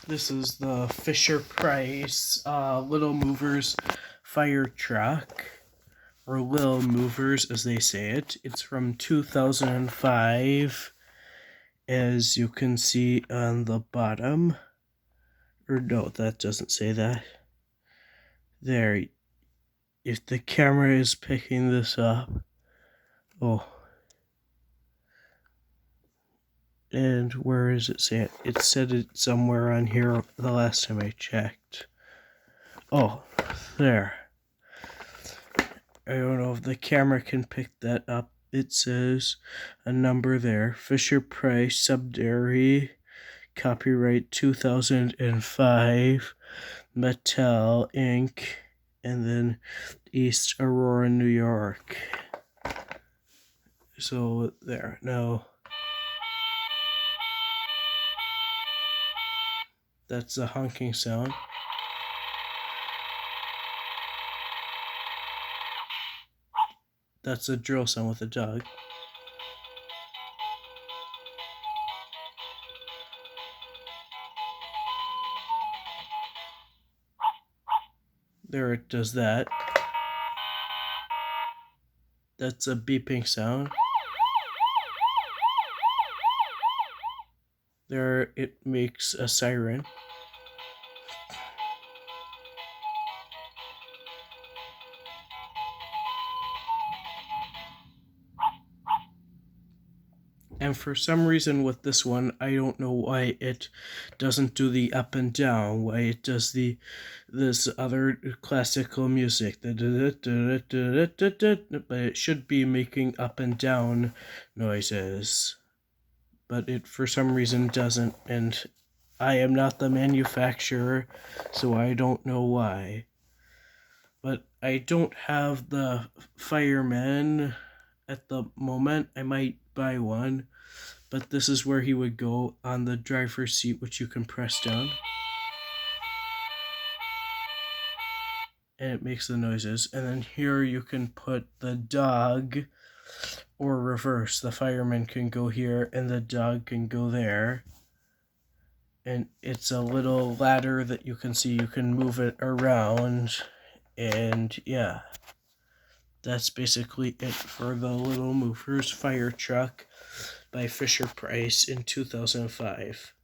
This is the Fisher-Price Little Movers fire truck, or Little Movers as they say it. It's from 2005, as you can see on the bottom. Or no, that doesn't say that. There, if the camera is picking this up. Oh. And where is it saying? It said it somewhere on here the last time I checked. Oh, there. I don't know if the camera can pick that up. It says a number there. Fisher-Price Subdairy, copyright 2005, Mattel Inc., and then East Aurora, New York. So there. Now, that's the honking sound. That's a drill sound with a dog. There, it does that. That's a beeping sound. There, it makes a siren. And for some reason with this one, I don't know why it doesn't do the up and down, why it does this other classical music. But it should be making up and down noises. But it for some reason doesn't, and I am not the manufacturer, so I don't know why. But I don't have the fireman at the moment. I might buy one, but this is where he would go on the driver's seat, which you can press down, and it makes the noises. And then here you can put the dog, or reverse. The fireman can go here and the dog can go there. And it's a little ladder that you can see. You can move it around, and yeah, that's basically it for the Little Movers fire truck by Fisher-Price in 2005.